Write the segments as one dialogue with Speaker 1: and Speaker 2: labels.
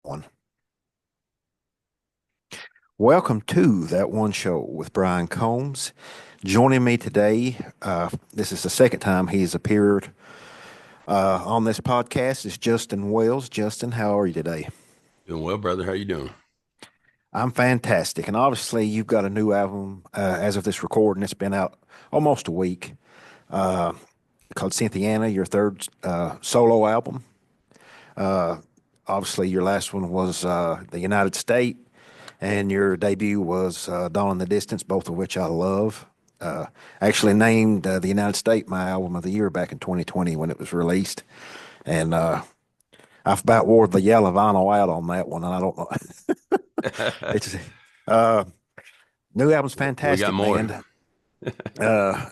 Speaker 1: One. Welcome to That One Show with Brian Combs. Joining me today, this is the second time he's appeared on this podcast, is Justin Wells. Justin, how are you today?
Speaker 2: Doing well, brother. How you doing?
Speaker 1: I'm fantastic. And obviously, you've got a new album as of this recording. It's been out almost a week uh, called Cynthiana, your third solo album. Uh, Obviously, your last one was The United State, and your debut was Dawn in the Distance, both of which I love. Uh, Actually named The United State my album of the year back in 2020 when it was released. And I've about wore the yellow vinyl out on that one, and I don't know. It's uh, New album's
Speaker 2: We got
Speaker 1: fantastic,
Speaker 2: more.
Speaker 1: man.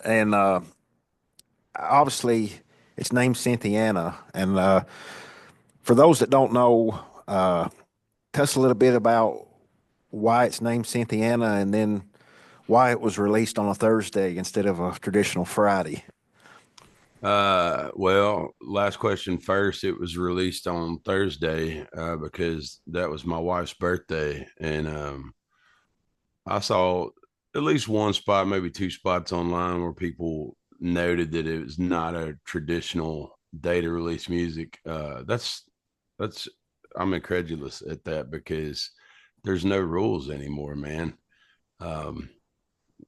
Speaker 1: And Obviously, it's named Cynthiana. And for those that don't know, tell us a little bit about why it's named Cynthiana, and then why it was released on a Thursday instead of a traditional Friday.
Speaker 2: Well, last question first. It was released on Thursday because that was my wife's birthday, and I saw at least one spot, maybe two spots online where people noted that it was not a traditional day to release music. That's I'm incredulous at that because there's no rules anymore, man. Um,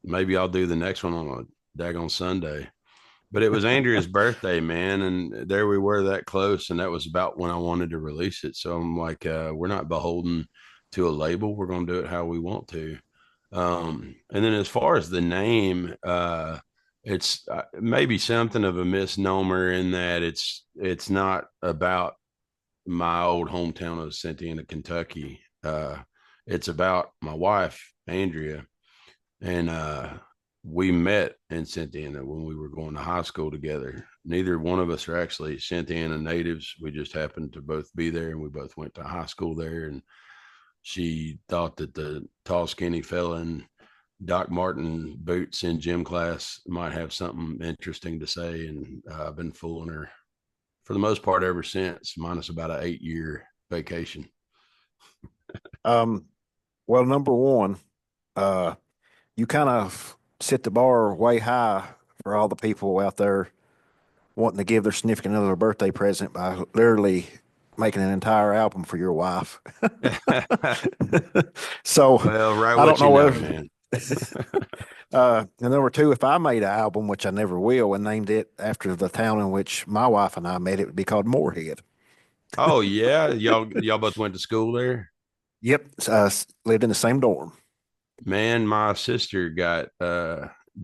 Speaker 2: Maybe I'll do the next one on a daggone Sunday. But it was Andrea's birthday, man, and there we were that close, and that was about when I wanted to release it. So I'm like, we're not beholden to a label. We're going to do it how we want to. And then as far as the name, it's maybe something of a misnomer in that it's not about my old hometown of Cynthiana, Kentucky. It's about my wife, Andrea, and we met in Cynthiana when we were going to high school together. Neither one of us are actually Cynthiana natives. We just happened to both be there, and we both went to high school there. And she thought that the tall, skinny fella in Doc Martin boots in gym class might have something interesting to say. And I've been fooling her for the most part ever since, minus about an 8 year vacation.
Speaker 1: Um, well, number one, uh, you kind of set the bar way high for all the people out there wanting to give their significant other a birthday present by literally making an entire album for your wife. So
Speaker 2: Well, right
Speaker 1: I don't
Speaker 2: what you
Speaker 1: know
Speaker 2: know,
Speaker 1: whether.
Speaker 2: man.
Speaker 1: And number two, if I made an album, which I never will, and named it after the town in which my wife and I met, it would be called Moorhead.
Speaker 2: Oh yeah, y'all both went to school there.
Speaker 1: Yep, lived in the same dorm.
Speaker 2: Man, my sister got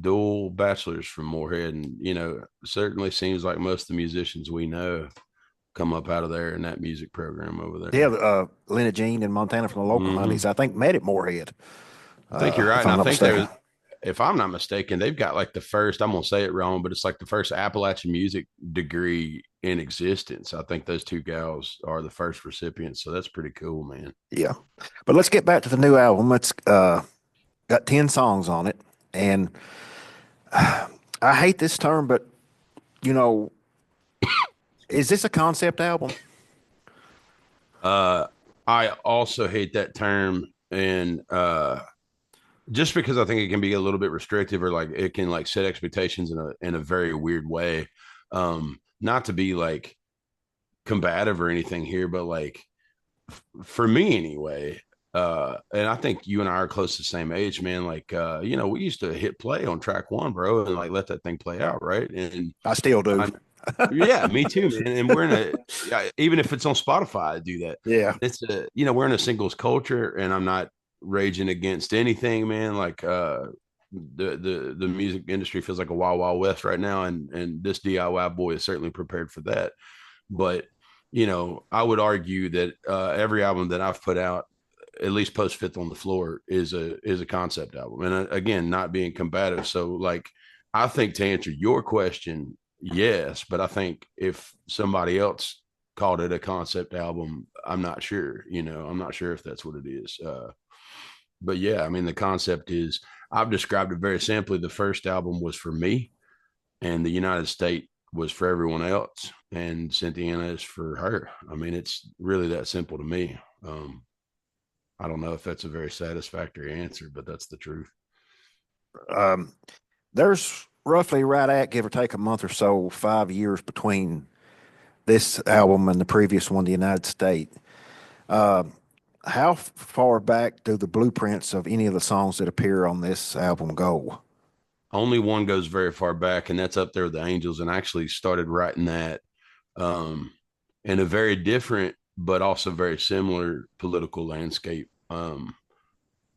Speaker 2: dual bachelors from Moorhead, and certainly seems like most of the musicians we know come up out of there in that music program over
Speaker 1: Yeah,
Speaker 2: there.
Speaker 1: Lena Jean in Montana from the local honeys,
Speaker 2: Hmm.
Speaker 1: I think, met at Moorhead,
Speaker 2: I think you're right,
Speaker 1: if
Speaker 2: and
Speaker 1: I'm
Speaker 2: I
Speaker 1: not
Speaker 2: think there
Speaker 1: mistaken.
Speaker 2: was, if I'm not mistaken, they've got like the first. I'm gonna say it wrong, but it's like the first Appalachian music degree in existence. I think those two gals are the first recipients, so that's pretty cool, man.
Speaker 1: Yeah, but let's get back to the new album. It's got 10 songs on it, and I hate this term, but you know, is this a concept album?
Speaker 2: Uh, I also hate that term, and just because I think it can be a little bit restrictive or like it can like set expectations in a very weird way. Not to be like combative or anything here, but like for me anyway, and I think you and I are close to the same age, man. Like we used to hit play on track one, bro, and like let that thing play out, right? And
Speaker 1: I still do.
Speaker 2: I yeah, me too, man. And we're in a yeah, even if it's on Spotify, I do that.
Speaker 1: Yeah.
Speaker 2: It's a we're in a singles culture, and I'm not raging against anything, man. Like the music industry feels like a wild wild west right now, and this DIY boy is certainly prepared for that. But I would argue that every album that I've put out, at least post Fifth on the Floor, is a concept album, and again, not being combative. So like, I think to answer your question, yes, but I think if somebody else called it a concept album, I'm not sure. I'm not sure if that's what it is. But yeah, I mean, the concept is I've described it very simply. The first album was for me, and the United States was for everyone else, and Cynthiana is for her. I mean, it's really that simple to me. I don't know if that's a very satisfactory answer, but that's the truth.
Speaker 1: Um, there's roughly right at give or take a month or so, 5 years between this album and the previous one, The United State. Uh, how far back do the blueprints of any of the songs that appear on this album go?
Speaker 2: Only one goes very far back, and that's Up There with the Angels. And I actually started writing that um, in a very different, but also very similar political landscape.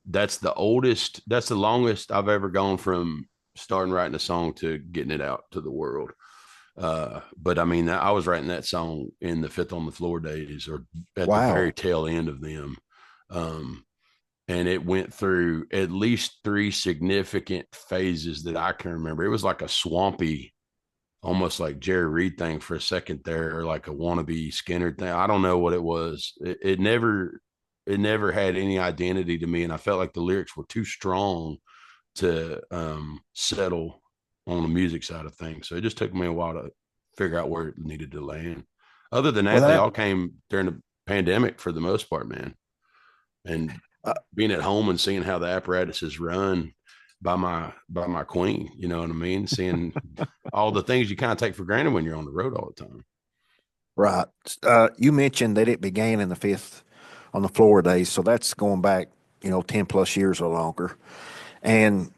Speaker 2: That's the oldest, that's the longest I've ever gone from starting writing a song to getting it out to the world. But I mean, I was writing that song in the Fifth on the Floor days, or at the very
Speaker 1: Wow.
Speaker 2: tail end of them. Um, and it went through at least three significant phases that I can remember. It was like a swampy, almost like Jerry Reed thing for a second there, or like a wannabe Skinner thing. I don't know what it was. It never had any identity to me, and I felt like the lyrics were too strong to settle on the music side of things. So it just took me a while to figure out where it needed to land. Other than
Speaker 1: Well,
Speaker 2: that, they
Speaker 1: that
Speaker 2: all came during the pandemic for the most part, man. And
Speaker 1: uh,
Speaker 2: being at home and seeing how the apparatus is run by my queen, you know what I mean? Seeing all the things you kind of take for granted when you're on the road all the time.
Speaker 1: right. You mentioned that it began in the fifth on the floor days, so that's going back, 10 plus years or longer. And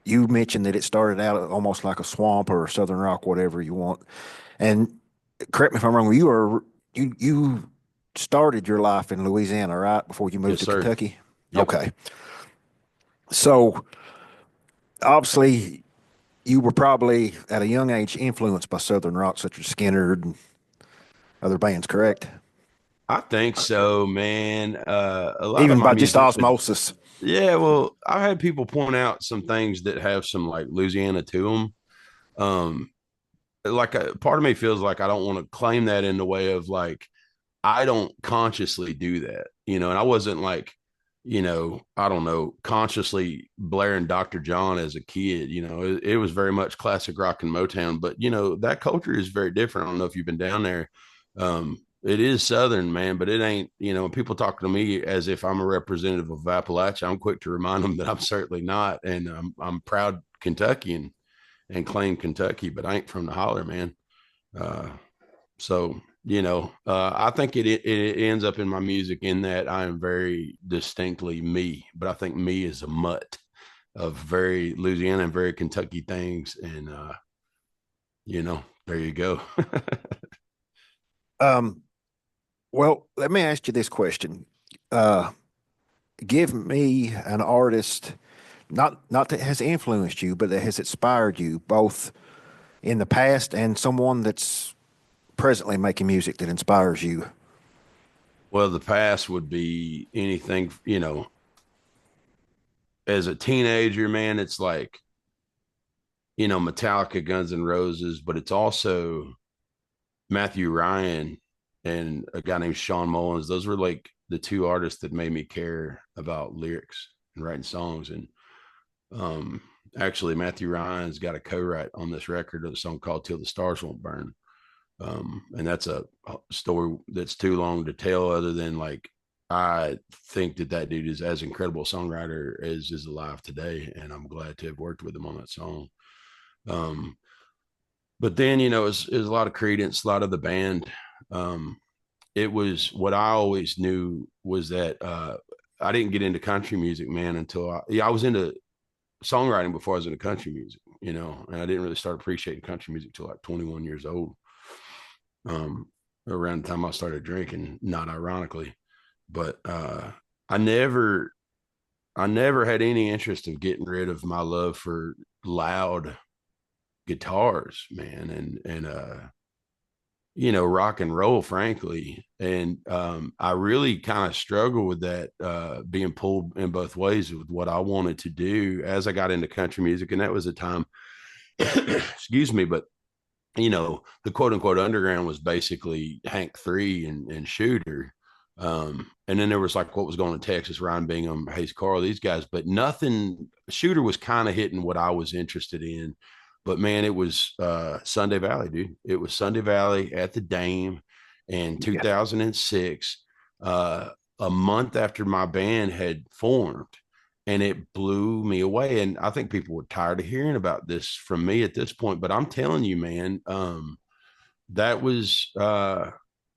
Speaker 1: you mentioned that it started out almost like a swamp or southern rock, whatever you want. And correct me if I'm wrong, you started your life in Louisiana, right, before you moved
Speaker 2: Yes,
Speaker 1: to
Speaker 2: sir.
Speaker 1: Kentucky?
Speaker 2: Yep.
Speaker 1: Okay. So obviously you were probably at a young age influenced by southern rock such as Skinner and other bands, correct?
Speaker 2: I think so, man. A lot of
Speaker 1: Even
Speaker 2: my
Speaker 1: by just
Speaker 2: musicians,
Speaker 1: osmosis.
Speaker 2: yeah, well, I've had people point out some things that have some like Louisiana to them. Um, like a part of me feels like I don't want to claim that in the way of like I don't consciously do that, you know, and I wasn't like, you know, I don't know, consciously blaring Dr. John as a kid, you know, it was very much classic rock and Motown, but you know, that culture is very different. I don't know if you've been down there. It is Southern, man, but it ain't, you know, when people talk to me as if I'm a representative of Appalachia, I'm quick to remind them that I'm certainly not. And I'm proud Kentuckian and claim Kentucky, but I ain't from the holler, man. Uh, so you know, I think it ends up in my music in that I am very distinctly me, but I think me is a mutt of very Louisiana and very Kentucky things, and you know, there you go.
Speaker 1: Um, well, let me ask you this question. Uh, give me an artist, not that has influenced you, but that has inspired you both in the past and someone that's presently making music that inspires you.
Speaker 2: Well, the past would be anything, you know, as a teenager, man. It's like you know, Metallica, Guns N' Roses, but it's also Matthew Ryan and a guy named Sean Mullins. Those were like the two artists that made me care about lyrics and writing songs. And um, actually, Matthew Ryan's got a co-write on this record of a song called "Till the Stars Won't Burn." And that's a story that's too long to tell, other than like I think that that dude is as incredible a songwriter as is alive today, and I'm glad to have worked with him on that song. Um, but then you know, it was a lot of Credence, a lot of the band. Um, it was what I always knew was that I didn't get into country music, man, until I was into songwriting before I was into country music, you know, and I didn't really start appreciating country music till like 21 years old. Um, Around the time I started drinking, not ironically, but I never, I never had any interest of getting rid of my love for loud guitars, man, and you know, rock and roll, frankly. And I really kind of struggled with that, being pulled in both ways with what I wanted to do as I got into country music. And that was a time, excuse me, but you know, the quote unquote underground was basically Hank Three and Shooter. And then there was like what was going to Texas, Ryan Bingham, Hayes Carl, these guys, but nothing. Shooter was kind of hitting what I was interested in. But man, it was Sunday Valley, dude. It was Sunday Valley at the Dame in
Speaker 1: Yeah.
Speaker 2: 2006. a month after my band had formed, and it blew me away. And I think people were tired of hearing about this from me at this point, but I'm telling you, man, that was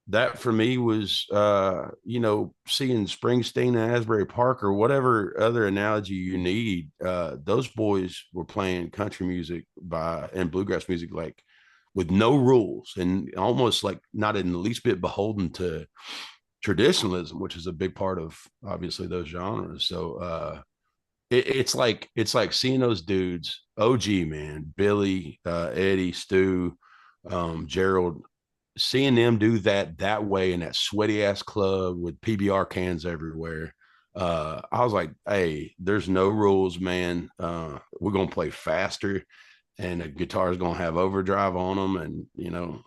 Speaker 2: that for me was seeing Springsteen and Asbury Park or whatever other analogy you need. Those boys were playing country music by and bluegrass music like with no rules and almost like not in the least bit beholden to traditionalism, which is a big part of obviously those genres. So it's like seeing those dudes, OG man, Billy, Eddie, Stu, Gerald, seeing them do that way in that sweaty ass club with PBR cans everywhere. I was like, hey, there's no rules, man. We're gonna play faster, and the guitar's gonna have overdrive on them, and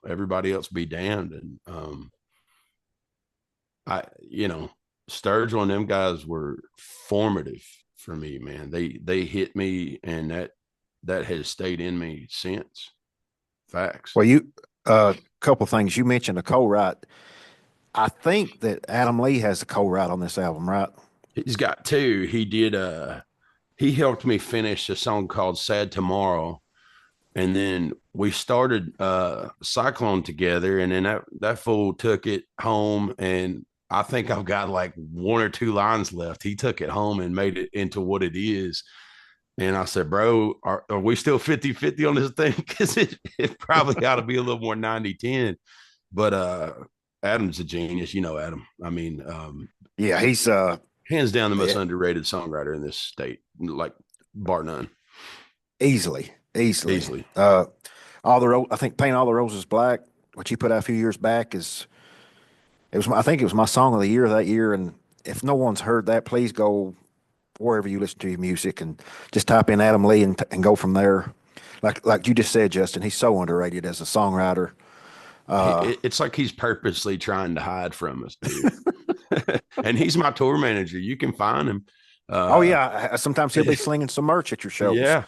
Speaker 2: everybody else be damned. And I, Sturgill and them guys were formative for me, man. They hit me, and that has stayed in me since. Facts.
Speaker 1: Well, you a couple things you mentioned a co-write. I think that Adam Lee has a co-write on this album, right?
Speaker 2: He's got two. He did. He helped me finish a song called "Sad Tomorrow," and then we started Cyclone together, and then that fool took it home, and I think I've got like one or two lines left. He took it home and made it into what it is. And I said, bro, are we still 50-50 on this thing? Because it probably ought to be a little more 90-10. But Adam's a genius. You know Adam. I mean,
Speaker 1: Yeah, he's
Speaker 2: hands down the most
Speaker 1: yeah,
Speaker 2: underrated songwriter in this state, like bar none.
Speaker 1: easily.
Speaker 2: Easily.
Speaker 1: I think "Paint All the Roses Black," which he put out a few years back, I think it was my song of the year that year. And if no one's heard that, please go wherever you listen to your music and just type in Adam Lee and go from there. Like you just said, Justin, he's so underrated as a songwriter.
Speaker 2: It's like he's purposely trying to hide from us, dude. And he's my tour manager. You can find him.
Speaker 1: Oh
Speaker 2: Uh,
Speaker 1: yeah, sometimes he'll be slinging some merch at your shows.
Speaker 2: yeah,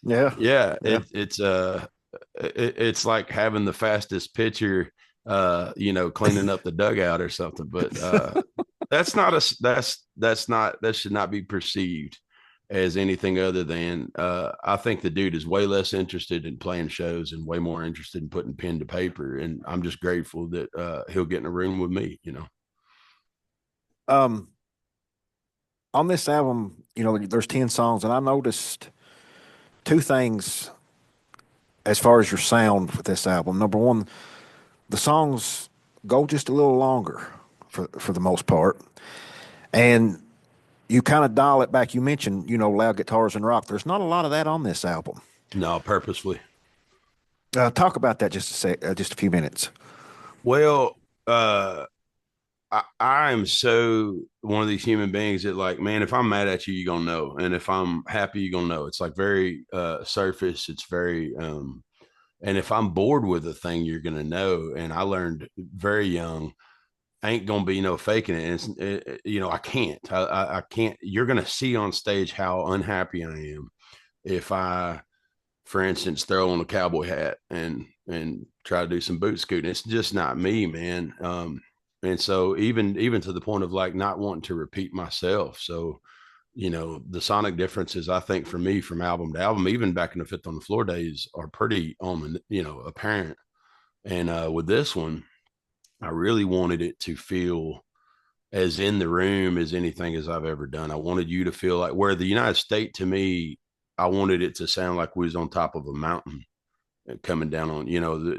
Speaker 1: Yeah,
Speaker 2: yeah.
Speaker 1: yeah.
Speaker 2: It's like having the fastest pitcher, cleaning up the dugout or something. But that should not be perceived as anything other than I think the dude is way less interested in playing shows and way more interested in putting pen to paper. And I'm just grateful that he'll get in a room with me.
Speaker 1: Um, on this album, there's 10 songs, and I noticed two things as far as your sound with this album. Number one, the songs go just a little longer for the most part, and you kind of dial it back. You mentioned, loud guitars and rock. There's not a lot of that on this album.
Speaker 2: No, purposely.
Speaker 1: Talk about that just a few minutes.
Speaker 2: Well, I am so one of these human beings that like, man, if I'm mad at you, you're gonna know. And if I'm happy, you're gonna know. It's like very surface. It's very and if I'm bored with a thing, you're gonna know. And I learned very young, ain't gonna be no faking it. And I can't. I can't. You're gonna see on stage how unhappy I am if I, for instance, throw on a cowboy hat and try to do some boot scooting. It's just not me, man. And so even to the point of like not wanting to repeat myself. So the sonic differences I think for me from album to album, even back in the Fifth on the Floor days, are pretty apparent. And with this one, I really wanted it to feel as in the room as anything as I've ever done. I wanted you to feel like where the United States to me, I wanted it to sound like we was on top of a mountain coming down on,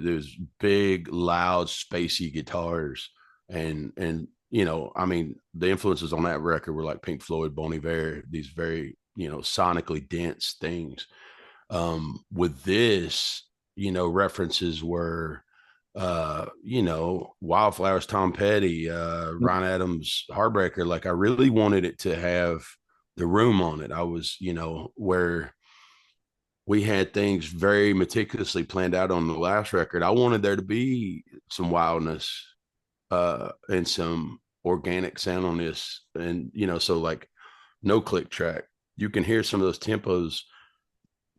Speaker 2: there's big, loud, spacey guitars. And I mean, the influences on that record were like Pink Floyd, Bon Iver, these very, sonically dense things. With this, references were Wildflowers, Tom Petty, Ron Adams, Heartbreaker. Like I really wanted it to have the room on it. I was, where we had things very meticulously planned out on the last record. I wanted there to be some wildness and some organic sound on this. And, so like no click track. You can hear some of those tempos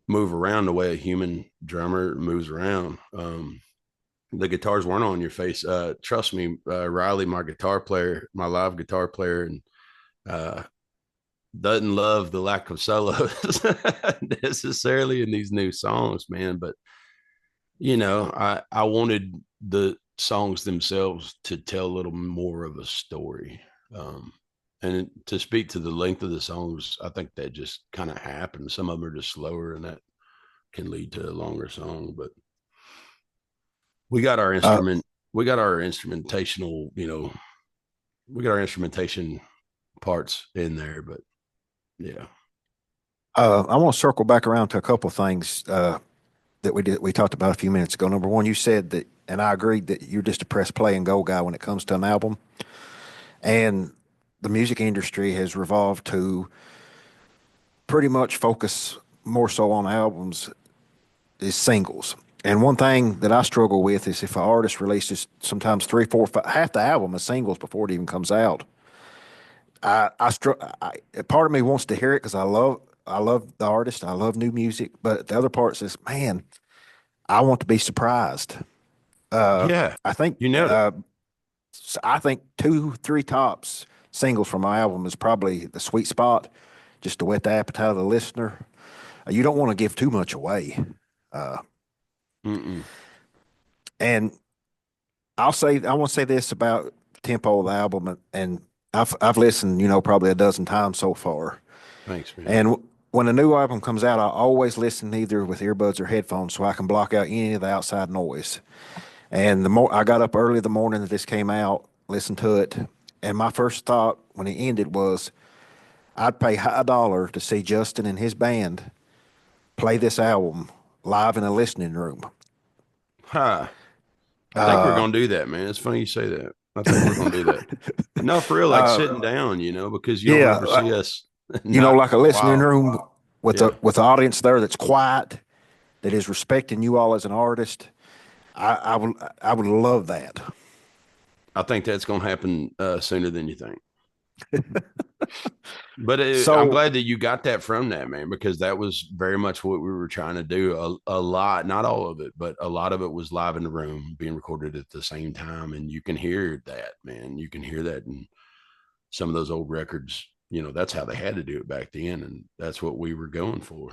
Speaker 2: move around the way a human drummer moves around. the guitars weren't on your face. Trust me, Riley, my guitar player, my live guitar player, and uh, doesn't love the lack of solos necessarily in these new songs, man. But I wanted the songs themselves to tell a little more of a story. Um, and to speak to the length of the songs, I think that just kind of happened. Some of them are just slower, and that can lead to a longer song. But we got our
Speaker 1: Uh,
Speaker 2: instrument, we got our instrumentational, we got our instrumentation parts in there. But yeah,
Speaker 1: I want to circle back around to a couple of things that we talked about a few minutes ago. Number one, you said that, and I agreed that you're just a press play and go guy when it comes to an album, and the music industry has revolved to pretty much focus more so on albums is singles. And one thing that I struggle with is if an artist releases sometimes three, four, five, half the album is singles before it even comes out. Part of me wants to hear it because I love the artist, I love new music, but the other part says, man, I want to be surprised. Uh,
Speaker 2: yeah,
Speaker 1: I think
Speaker 2: you nailed it.
Speaker 1: uh, I think two, three tops singles from my album is probably the sweet spot, just to whet the appetite of the listener. You don't want to give too much away. Uh,
Speaker 2: Mm-mm.
Speaker 1: and I want to say this about the tempo of the album, and I've listened, probably a dozen times so far.
Speaker 2: Thanks, man.
Speaker 1: And when a new album comes out, I always listen either with earbuds or headphones so I can block out any of the outside noise. And the more I got up early the morning that this came out, listened to it, and my first thought when it ended was, I'd pay high dollar to see Justin and his band play this album live in a listening room.
Speaker 2: Hi. I think we're
Speaker 1: Uh,
Speaker 2: gonna do that, man. It's funny you say that. I think we're gonna do that. No, for real, like
Speaker 1: uh,
Speaker 2: sitting down, because you don't
Speaker 1: yeah,
Speaker 2: ever see us not
Speaker 1: like a listening
Speaker 2: wow.
Speaker 1: room with a
Speaker 2: Yeah.
Speaker 1: with an audience there that's quiet, that is respecting you all as an artist. I would love that.
Speaker 2: I think that's gonna happen sooner than you think. But I'm
Speaker 1: So,
Speaker 2: glad that you got that from that, man, because that was very much what we were trying to do. A lot, not all of it, but a lot of it was live in the room, being recorded at the same time. And you can hear that, man. You can hear that in some of those old records. That's how they had to do it back then. And that's what we were going for.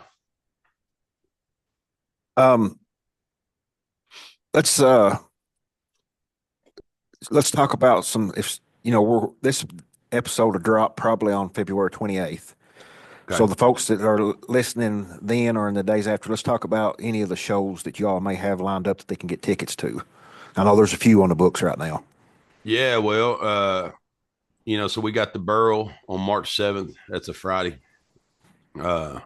Speaker 1: um, let's let's talk about some. If we're this episode will drop probably on February 28th. So
Speaker 2: Okay.
Speaker 1: the folks that are listening then or in the days after, let's talk about any of the shows that you all may have lined up that they can get tickets to. I know there's a few on the books right now.
Speaker 2: Yeah. Well, so we got the Burl on March 7th. That's a Friday. Uh,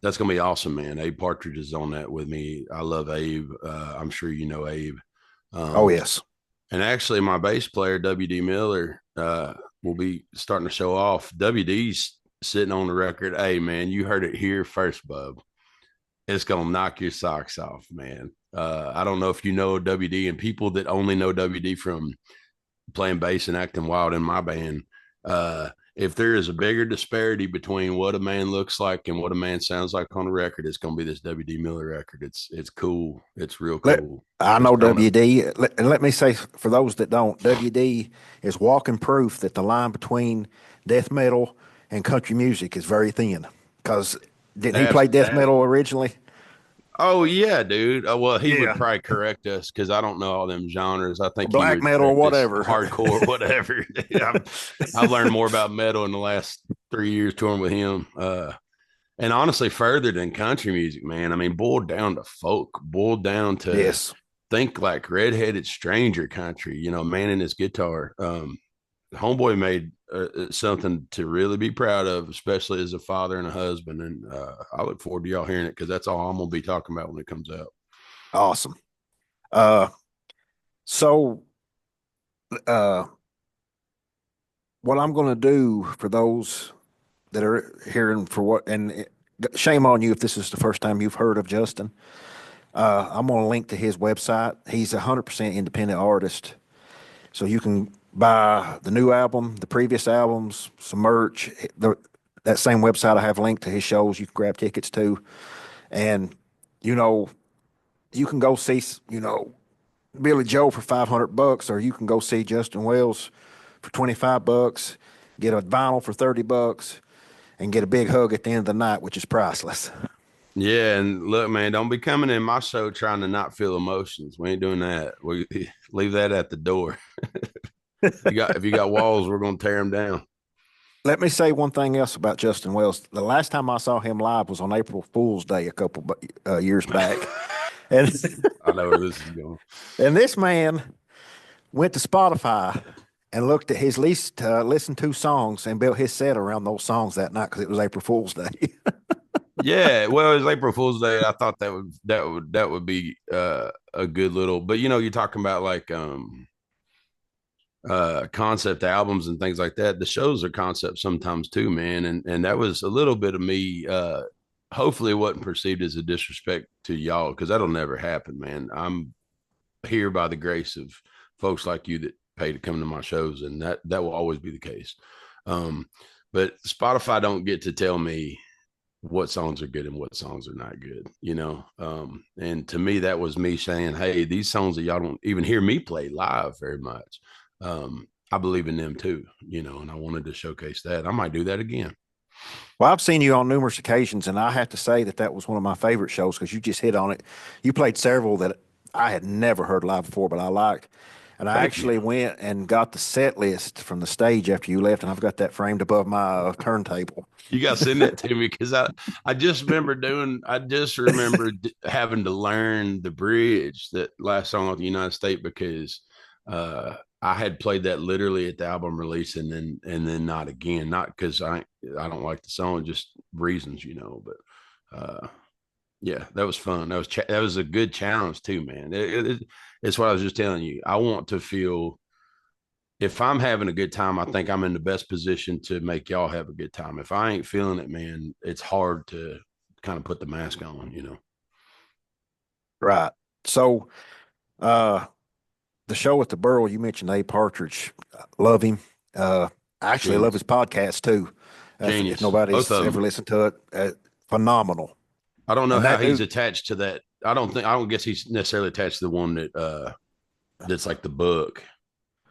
Speaker 2: that's gonna be awesome, man. Abe Partridge is on that with me. I love Abe. I'm sure you know Abe.
Speaker 1: Oh
Speaker 2: Um,
Speaker 1: yes.
Speaker 2: and actually, my bass player WD Miller will be starting to show off. WD's sitting on the record. Hey, man, you heard it here first, bub. It's gonna knock your socks off, man. I don't know if you know WD, and people that only know WD from playing bass and acting wild in my band. If there is a bigger disparity between what a man looks like and what a man sounds like on a record, it's going to be this WD Miller record. It's cool. It's real
Speaker 1: Let
Speaker 2: cool.
Speaker 1: I
Speaker 2: It's
Speaker 1: know
Speaker 2: coming.
Speaker 1: WD, and let me say for those that don't, WD is walking proof that the line between death metal and country music is very thin. Because didn't he play death metal originally?
Speaker 2: Oh yeah, dude. Well, he would
Speaker 1: Yeah,
Speaker 2: probably correct us because I don't know all them genres. I
Speaker 1: or
Speaker 2: think he
Speaker 1: black
Speaker 2: would
Speaker 1: metal or
Speaker 2: correct us
Speaker 1: whatever.
Speaker 2: hardcore, whatever. I've learned more about metal in the last 3 years touring with him. And honestly, further than country music, man. I mean, boiled down to folk, boiled down to
Speaker 1: Yes.
Speaker 2: think like redheaded stranger country. Man in his guitar. Homeboy made something to really be proud of, especially as a father and a husband. And I look forward to y'all hearing it because that's all I'm gonna be talking about when it comes out.
Speaker 1: Awesome. Uh, so uh, what I'm going to do for those that are hearing for what, and shame on you if this is the first time you've heard of Justin. I'm going to link to his website. He's a 100% independent artist, so you can buy the new album, the previous albums, some merch. That same website I have linked to his shows. You can grab tickets to, and you know you can go see. Billy Joel for $500, or you can go see Justin Wells for $25, get a vinyl for $30, and get a big hug at the end of the night, which is priceless.
Speaker 2: Yeah, and look, man, don't be coming in my show trying to not feel emotions. We ain't doing that. We leave that at the door. If you got walls, we're gonna tear them down.
Speaker 1: Let me say one thing else about Justin Wells. The last time I saw him live was on April Fool's Day a couple years back, and
Speaker 2: I know where this is going.
Speaker 1: and this man went to Spotify and looked at his least listened to songs and built his set around those songs that night because it was April Fool's Day.
Speaker 2: Yeah, well, it was April Fool's Day. I thought that would be a good little, but you're talking about like concept albums and things like that. The shows are concepts sometimes too, man. And that was a little bit of me. Hopefully it wasn't perceived as a disrespect to y'all, because that'll never happen, man. I'm here by the grace of folks like you that pay to come to my shows, and that will always be the case. Um, but Spotify don't get to tell me what songs are good and what songs are not good. And to me, that was me saying, hey, these songs that y'all don't even hear me play live very much, I believe in them too, and I wanted to showcase that. I might do that again.
Speaker 1: Well, I've seen you on numerous occasions, and I have to say that that was one of my favorite shows because you just hit on it. You played several that I had never heard live before, but I liked. And I
Speaker 2: Thank you.
Speaker 1: actually went and got the set list from the stage after you left, and I've got that framed above my turntable.
Speaker 2: You got to send that to me, because I just remember having to learn the bridge, that last song of the United States, because I had played that literally at the album release, and then not again, not because I don't like the song, just reasons. But yeah, that was fun. That was a good challenge too, man. It's what I was just telling you. I want to feel, if I'm having a good time, I think I'm in the best position to make y'all have a good time. If I ain't feeling it, man, it's hard to kind of put the mask on.
Speaker 1: Right. So, uh, the show at the Burl, you mentioned Abe Partridge. Love him. I actually love
Speaker 2: Genius.
Speaker 1: his podcast too. If
Speaker 2: Genius. Both
Speaker 1: nobody's
Speaker 2: of
Speaker 1: ever
Speaker 2: them.
Speaker 1: listened to it, phenomenal.
Speaker 2: I don't know
Speaker 1: And
Speaker 2: how
Speaker 1: that
Speaker 2: he's
Speaker 1: dude,
Speaker 2: attached to that. I don't guess he's necessarily attached to the one that's like the book.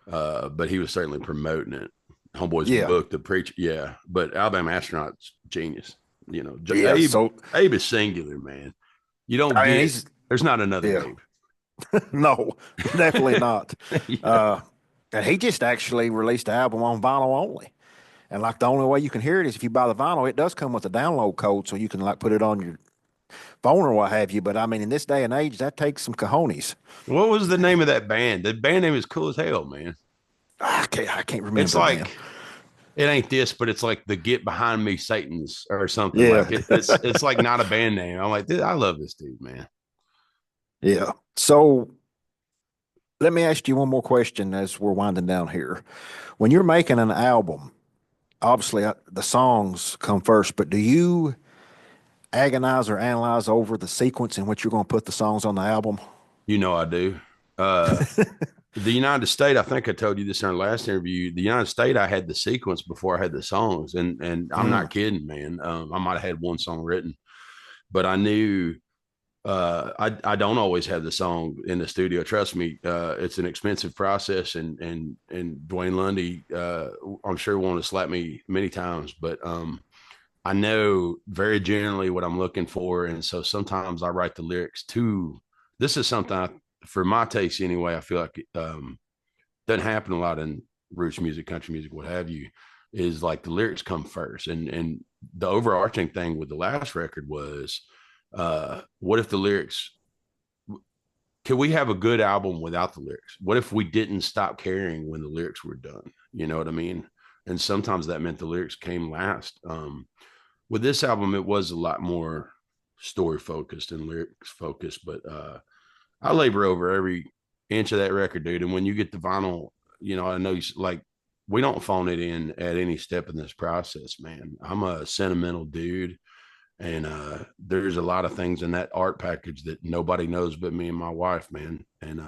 Speaker 2: But he was certainly promoting it. Homeboy's
Speaker 1: yeah,
Speaker 2: book, The Preacher. Yeah. But Alabama Astronaut's genius.
Speaker 1: yeah.
Speaker 2: Abe
Speaker 1: So,
Speaker 2: Abe is singular, man. You don't
Speaker 1: I mean,
Speaker 2: get
Speaker 1: he's
Speaker 2: there's not another
Speaker 1: yeah,
Speaker 2: Abe.
Speaker 1: no, definitely not.
Speaker 2: Yeah.
Speaker 1: Uh, and he just actually released the album on vinyl only. And like the only way you can hear it is if you buy the vinyl. It does come with a download code, so you can like put it on your phone or what have you. But I mean, in this day and age, that takes some cojones.
Speaker 2: What was the name of that band? The band name is cool as hell, man.
Speaker 1: I can't
Speaker 2: It's
Speaker 1: remember, man.
Speaker 2: like, it ain't this, but it's like the Get Behind Me Satan's or something.
Speaker 1: Yeah,
Speaker 2: Like it's like not a band name. I'm like, dude, I love this dude, man.
Speaker 1: yeah. So let me ask you one more question as we're winding down here. When you're making an album, obviously the songs come first, but do you agonize or analyze over the sequence in which you're going to put the songs on the album?
Speaker 2: I do. Uh, the United States, I think I told you this in our last interview. The United States, I had the sequence before I had the songs, and I'm
Speaker 1: Mm,
Speaker 2: not kidding, man. I might have had one song written, but I knew I don't always have the song in the studio. Trust me, it's an expensive process, and Dwayne Lundy, I'm sure wanted to slap me many times, but I know very generally what I'm looking for, and so sometimes I write the lyrics to. This is something for my taste anyway. I feel like doesn't happen a lot in roots music, country music, what have you. Is like the lyrics come first, and the overarching thing with the last record was, what if the lyrics, could we have a good album without the lyrics? What if we didn't stop caring when the lyrics were done? You know what I mean? And sometimes that meant the lyrics came last. With this album, it was a lot more story focused and lyrics focused, but I labor over every inch of that record, dude. And when you get the vinyl, I know like, we don't phone it in at any step in this process, man. I'm a sentimental dude, and there's a lot of things in that art package that nobody knows but me and my wife, man. And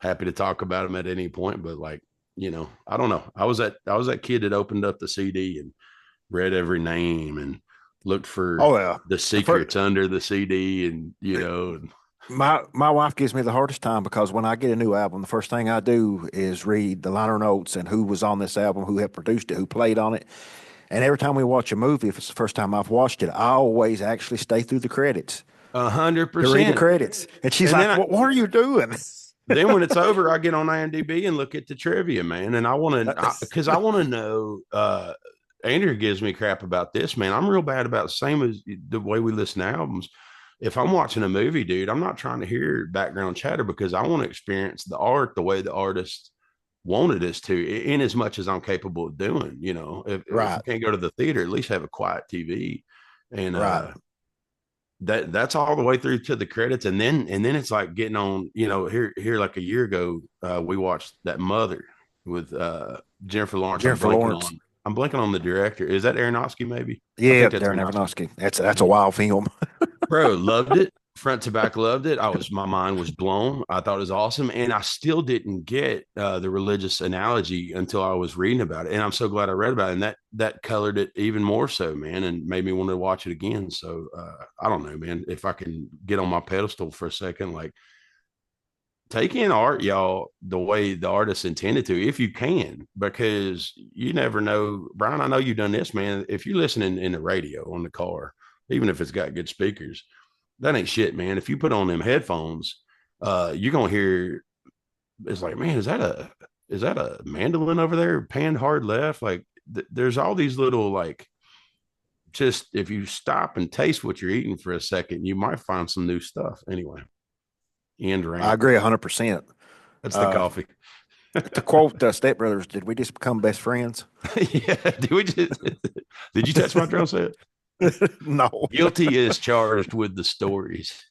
Speaker 2: happy to talk about them at any point. But like, I don't know. I was that kid that opened up the CD and read every name and looked for
Speaker 1: oh yeah.
Speaker 2: the
Speaker 1: The first,
Speaker 2: secrets under the CD, and
Speaker 1: My wife gives me the hardest time because when I get a new album, the first thing I do is read the liner notes and who was on this album, who had produced it, who played on it. And every time we watch a movie, if it's the first time I've watched it, I always actually stay through the credits
Speaker 2: A hundred
Speaker 1: to read the
Speaker 2: percent.
Speaker 1: credits. And she's
Speaker 2: And
Speaker 1: like, what are you doing?
Speaker 2: then when it's over, I get on IMDb and look at the trivia, man. And I want to, because I want to know, Andrew gives me crap about this, man. I'm real bad about the same as the way we listen to albums. If I'm watching a movie, dude, I'm not trying to hear background chatter because I want to experience the art the way the artist wanted us to, in as much as I'm capable of doing. You know, if
Speaker 1: Right,
Speaker 2: we can't go to the theater, at least have a quiet TV. And
Speaker 1: right.
Speaker 2: that's all the way through to the credits, and then it's like getting on. Here like a year ago, we watched that Mother with Jennifer Lawrence. I'm
Speaker 1: Jennifer
Speaker 2: blanking
Speaker 1: Lawrence.
Speaker 2: on. I'm blanking on the director. Is that Aronofsky? Maybe I
Speaker 1: Yeah,
Speaker 2: think that's
Speaker 1: Darren
Speaker 2: Aronofsky.
Speaker 1: Aronofsky. That's a wild film.
Speaker 2: Bro, loved it. Front to back, loved it. My mind was blown. I thought it was awesome, and I still didn't get the religious analogy until I was reading about it. And I'm so glad I read about it, and that colored it even more so, man, and made me want to watch it again. So I don't know, man. If I can get on my pedestal for a second, like take in art, y'all, the way the artist intended to, if you can, because you never know. Brian, I know you've done this, man. If you're listening in the radio on the car, even if it's got good speakers, that ain't shit, man. If you put on them headphones, you're gonna hear it's like, man, is that a mandolin over there panned hard left? Like there's all these little like just if you stop and taste what you're eating for a second, you might find some new stuff. Anyway, end
Speaker 1: I
Speaker 2: rant.
Speaker 1: agree 100%.
Speaker 2: That's the
Speaker 1: Uh,
Speaker 2: coffee.
Speaker 1: to quote Step Brothers, did we just become best friends?
Speaker 2: Yeah. Did you touch my drum set?
Speaker 1: No.
Speaker 2: Guilty is charged with the stories.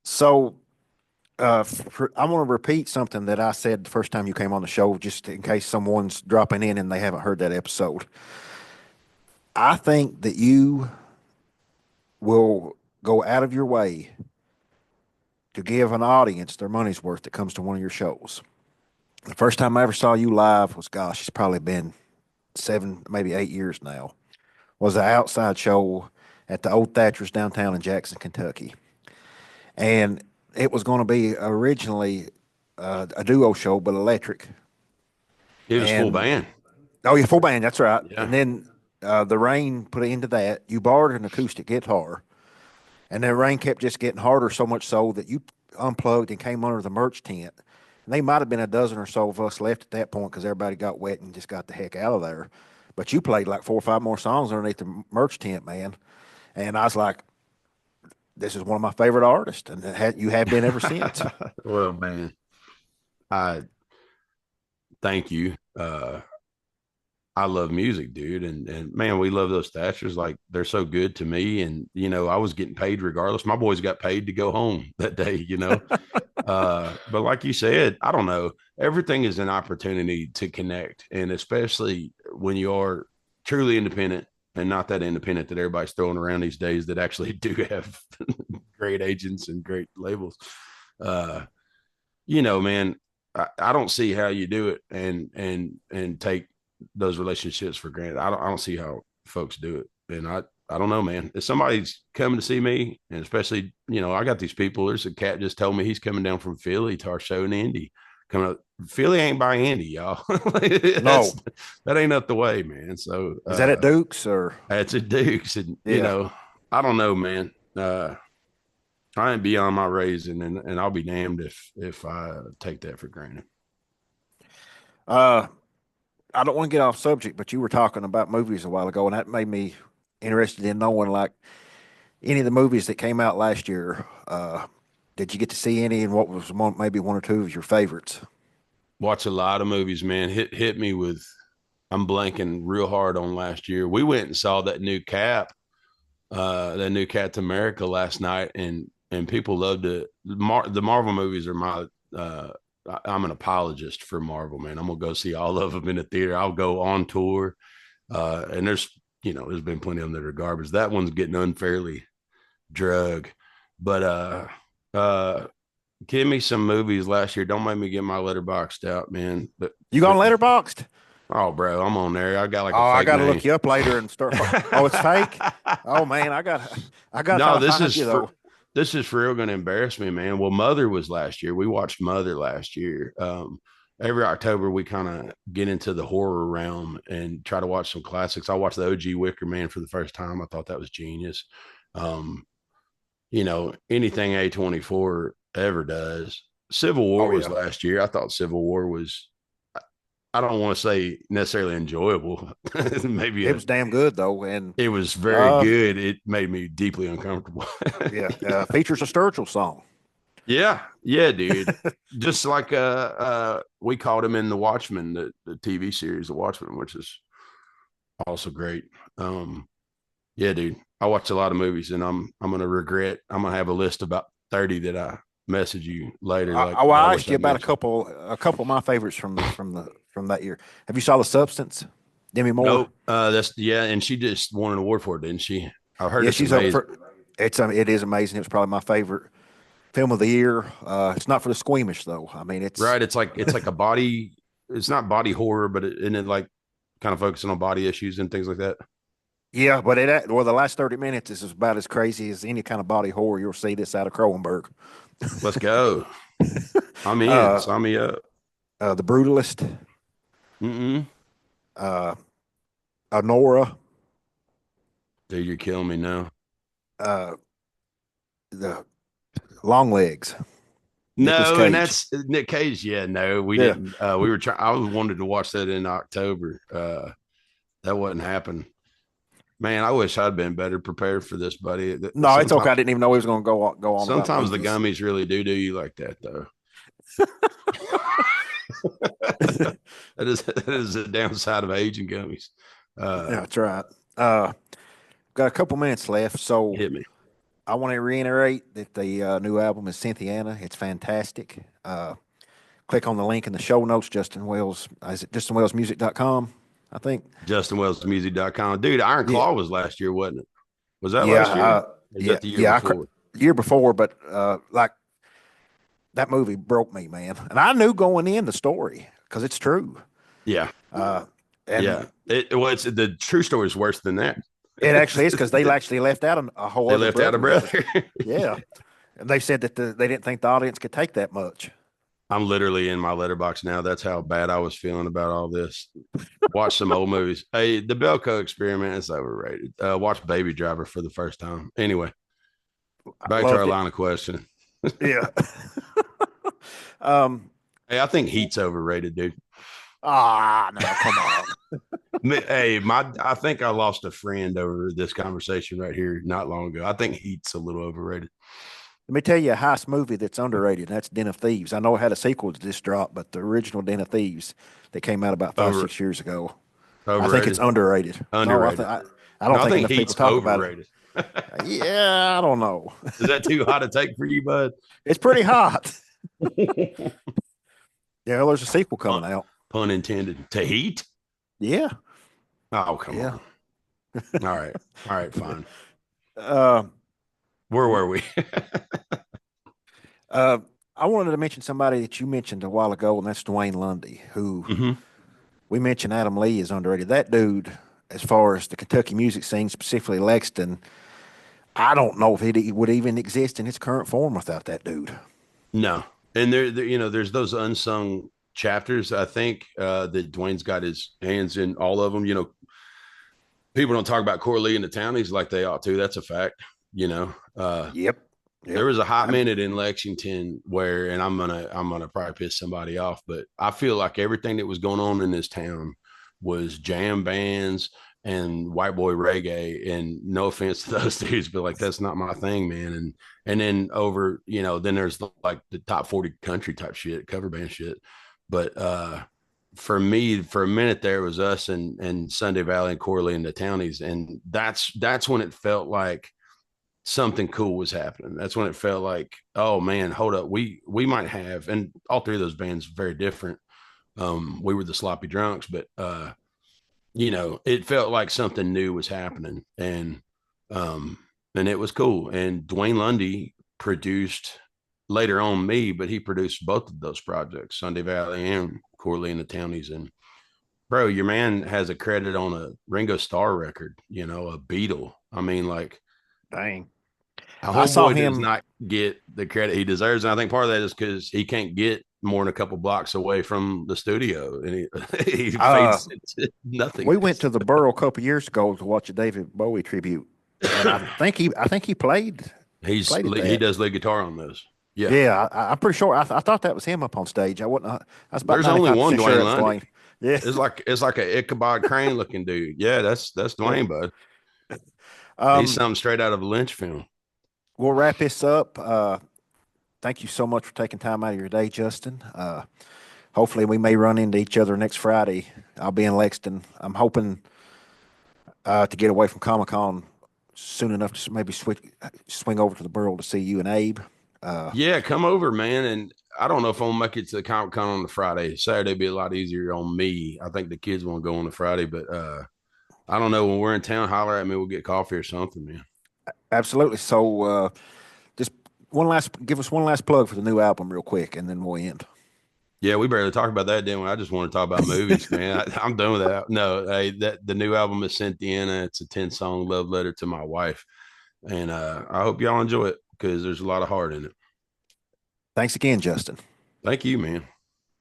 Speaker 1: So I want to repeat something that I said the first time you came on the show, just in case someone's dropping in and they haven't heard that episode. I think that you will go out of your way to give an audience their money's worth that comes to one of your shows. The first time I ever saw you live was, gosh, it's probably been 7, maybe 8 years now. Was an outside show at the old Thatcher's downtown in Jackson, Kentucky, and it was going to be originally a duo show, but electric.
Speaker 2: It was full
Speaker 1: And
Speaker 2: band.
Speaker 1: oh, yeah, full band. That's right.
Speaker 2: Yeah.
Speaker 1: And then the rain put into that. You borrowed an acoustic guitar, and the rain kept just getting harder, so much so that you unplugged and came under the merch tent. And they might have been a dozen or so of us left at that point because everybody got wet and just got the heck out of there. But you played like 4 or 5 more songs underneath the merch tent, man. And I was like, this is one of my favorite artists, and you have been ever since.
Speaker 2: Well, man, I thank you. I love music, dude. And man, we love those statues. Like they're so good to me. And, I was getting paid regardless. My boys got paid to go home that day. But like you said, I don't know. Everything is an opportunity to connect. And especially when you are truly independent and not that independent that everybody's throwing around these days that actually do have great agents and great labels. Uh, man, I don't see how you do it and take those relationships for granted. I don't see how folks do it. And I don't know, man. If somebody's coming to see me, and especially, I got these people. There's a cat just told me he's coming down from Philly to our show in Indy. Coming up, Philly ain't by Indy, y'all.
Speaker 1: No,
Speaker 2: That ain't up the way, man. So
Speaker 1: is that at Duke's or?
Speaker 2: that's a Dukes, and
Speaker 1: Yeah.
Speaker 2: I don't know, man. I ain't beyond my raising, and I'll be damned if I take that for granted.
Speaker 1: Uh, I don't want to get off subject, but you were talking about movies a while ago, and that made me interested in knowing like any of the movies that came out last year. Did you get to see any, and what was maybe one or two of your favorites?
Speaker 2: Watch a lot of movies, man. Hit me with. I'm blanking real hard on last year. We went and saw that new Captain America last night, and people loved it. The Marvel movies are my. I'm an apologist for Marvel, man. I'm gonna go see all of them in the theater. I'll go on tour, and there's been plenty of them that are garbage. That one's getting unfairly drug, but uh, give me some movies last year. Don't make me get my letterboxed out, man. But
Speaker 1: You gone Letterboxed?
Speaker 2: Oh, bro, I'm on there. I got like
Speaker 1: Oh,
Speaker 2: a
Speaker 1: I
Speaker 2: fake
Speaker 1: got to
Speaker 2: name.
Speaker 1: look you up later and start. Oh, it's fake. Oh man, I got to try
Speaker 2: No,
Speaker 1: to find you though.
Speaker 2: this is for real going to embarrass me, man. Well, Mother was last year. We watched Mother last year. Every October we kind of get into the horror realm and try to watch some classics. I watched the OG Wicker Man for the first time. I thought that was genius. Um, anything A24 ever does. Civil War
Speaker 1: Oh
Speaker 2: was
Speaker 1: yeah,
Speaker 2: last year. I thought Civil War was, I don't want to say necessarily enjoyable. Maybe
Speaker 1: it was damn good though, and
Speaker 2: it was very
Speaker 1: uh,
Speaker 2: good. It made me deeply uncomfortable.
Speaker 1: yeah, features a Sturgill song.
Speaker 2: Yeah, yeah, dude. Just like we called him in the Watchmen, the TV series, The Watchmen, which is also great. Um, yeah, dude. I watch a lot of movies, and I'm gonna regret. I'm gonna have a list about 30 that I message you later, like
Speaker 1: Well,
Speaker 2: that I
Speaker 1: I
Speaker 2: wish
Speaker 1: asked you
Speaker 2: I'd
Speaker 1: about
Speaker 2: mentioned.
Speaker 1: a couple of my favorites from that year. Have you saw The Substance? Demi Moore.
Speaker 2: Nope. That's yeah, and she just won an award for it, didn't she? I heard
Speaker 1: Yeah,
Speaker 2: it's
Speaker 1: she's up
Speaker 2: amazing.
Speaker 1: for. It is amazing. It was probably my favorite film of the year. It's not for the squeamish though. I mean, it's
Speaker 2: Right? It's like a body. It's not body horror, but it like kind of focusing on body issues and things like that.
Speaker 1: yeah, but the last 30 minutes is about as crazy as any kind of body horror you'll see this out of Cronenberg.
Speaker 2: Let's go. I'm in.
Speaker 1: Uh,
Speaker 2: Sign me up.
Speaker 1: The Brutalist,
Speaker 2: Mm-mm.
Speaker 1: uh, Nora,
Speaker 2: Dude, you're killing me now.
Speaker 1: uh, the Long Legs, Nicolas
Speaker 2: No, and
Speaker 1: Cage.
Speaker 2: that's Nick Cage. Yeah, no, we
Speaker 1: Yeah,
Speaker 2: didn't. We were trying. I wanted to watch that in October. That wouldn't happen. Man, I wish I'd been better prepared for this, buddy.
Speaker 1: no, it's okay. I didn't even know he was going to go on about
Speaker 2: Sometimes the
Speaker 1: movies.
Speaker 2: gummies really do you like that, though. That is the downside of aging gummies.
Speaker 1: Yeah,
Speaker 2: Uh,
Speaker 1: that's right. Uh, got a couple minutes left, so
Speaker 2: hit me.
Speaker 1: I want to reiterate that the new album is Cynthiana. It's fantastic. Click on the link in the show notes. Justin Wells, is it justinwellsmusic.com? I think.
Speaker 2: JustinWellsMusic.com. Dude, Iron
Speaker 1: Yeah,
Speaker 2: Claw was last year, wasn't it? Was that
Speaker 1: yeah,
Speaker 2: last year? Or was that the year
Speaker 1: yeah.
Speaker 2: before?
Speaker 1: Year before, but like that movie broke me, man. And I knew going in the story because it's true.
Speaker 2: Yeah.
Speaker 1: Uh,
Speaker 2: Yeah.
Speaker 1: and
Speaker 2: It's the true story is worse than that.
Speaker 1: it actually is because they actually left out a whole
Speaker 2: They
Speaker 1: other
Speaker 2: left out a
Speaker 1: brother.
Speaker 2: brother.
Speaker 1: Yeah, and they said that they didn't think the audience could take that much.
Speaker 2: I'm literally in my letterbox now. That's how bad I was feeling about all this. Watch some old movies. Hey, the Belko experiment is overrated. Watch Baby Driver for the first time. Anyway,
Speaker 1: I
Speaker 2: back to our
Speaker 1: loved it.
Speaker 2: line of question.
Speaker 1: Yeah. um.
Speaker 2: Hey, I think Heat's overrated, dude.
Speaker 1: No, come on.
Speaker 2: Hey, I think I lost a friend over this conversation right here not long ago. I think Heat's a little overrated.
Speaker 1: Let me tell you a heist movie that's underrated, and that's Den of Thieves. I know it had a sequel to this drop, but the original Den of Thieves that came out about five,
Speaker 2: Over
Speaker 1: 6 years ago, I think it's
Speaker 2: Overrated.
Speaker 1: underrated. No,
Speaker 2: Underrated.
Speaker 1: I don't
Speaker 2: No, I
Speaker 1: think
Speaker 2: think
Speaker 1: enough people
Speaker 2: Heat's
Speaker 1: talk about it.
Speaker 2: overrated.
Speaker 1: Yeah, I don't know.
Speaker 2: Is that too hot to take for you, bud?
Speaker 1: It's pretty hot. Yeah, well, there's a sequel
Speaker 2: pun,
Speaker 1: coming out.
Speaker 2: pun intended. To Heat?
Speaker 1: Yeah,
Speaker 2: Oh, come
Speaker 1: yeah.
Speaker 2: on. All right. All right, fine.
Speaker 1: Uh,
Speaker 2: Where were we?
Speaker 1: uh, I wanted to mention somebody that you mentioned a while ago, and that's Dwayne Lundy, who
Speaker 2: Hmm.
Speaker 1: we mentioned Adam Lee is underrated. That dude, as far as the Kentucky music scene, specifically Lexington, I don't know if it would even exist in its current form without that dude.
Speaker 2: No. And there's those unsung chapters. I think that Dwayne's got his hands in all of them. People don't talk about Corley and the townies like they ought to. That's a fact. You know,
Speaker 1: Yep,
Speaker 2: there
Speaker 1: yep.
Speaker 2: was a hot
Speaker 1: I'm,
Speaker 2: minute in Lexington where, and I'm gonna probably piss somebody off, but I feel like everything that was going on in this town was jam bands and white boy reggae. And no offense to those dudes, but like that's not my thing, man. And then over, then there's like the top 40 country type shit, cover band shit. But for me, for a minute there, it was us and Sunday Valley and Corley and the townies, and that's when it felt like something cool was happening. That's when it felt like, oh man, hold up, we might have, and all three of those bands very different. We were the sloppy drunks, but it felt like something new was happening, um, and it was cool. And Dwayne Lundy produced later on me, but he produced both of those projects, Sunday Valley and Corley and the Townies, and bro, your man has a credit on a Ringo Starr record, a Beatle. I mean, like,
Speaker 1: Dang.
Speaker 2: a
Speaker 1: I saw
Speaker 2: homeboy does
Speaker 1: him.
Speaker 2: not get the credit he deserves. And I think part of that is because he can't get more than a couple blocks away from the studio, and he he
Speaker 1: Uh,
Speaker 2: fades into
Speaker 1: we went
Speaker 2: nothingness.
Speaker 1: to the Burrow a couple years ago to watch a David Bowie tribute, and I think he played at
Speaker 2: He
Speaker 1: that.
Speaker 2: does lead guitar on those. Yeah,
Speaker 1: Yeah, I'm pretty sure. I thought that was him up on stage. I wasn't. I was about
Speaker 2: there's only one
Speaker 1: 95% sure
Speaker 2: Dwayne
Speaker 1: that was
Speaker 2: Lundy.
Speaker 1: Dwayne. Yeah.
Speaker 2: It's like a Ichabod Crane looking dude. Yeah, that's
Speaker 1: Yeah.
Speaker 2: Dwayne, bud. He's
Speaker 1: Um,
Speaker 2: something straight out of a Lynch film.
Speaker 1: we'll wrap this up. Thank you so much for taking time out of your day, Justin. Hopefully, we may run into each other next Friday. I'll be in Lexington. I'm hoping to get away from Comic Con soon enough to maybe swing over to the Burl to see you and Abe. Uh,
Speaker 2: Yeah, come over, man. And I don't know if I'm gonna make it to the Comic Con on the Friday. Saturday be a lot easier on me. I think the kids want to go on the Friday, but I don't know. When we're in town, holler at me. We'll get coffee or something, man.
Speaker 1: Absolutely. So, just give us one last plug for the new album, real quick, and then we'll end.
Speaker 2: Yeah, we barely talk about that, didn't we? I just want to talk about movies, man. I'm done with that. No, hey, that the new album is Cynthiana. It's a 10-song love letter to my wife, and I hope y'all enjoy it because there's a lot of heart in it.
Speaker 1: Thanks again, Justin.
Speaker 2: Thank you, man.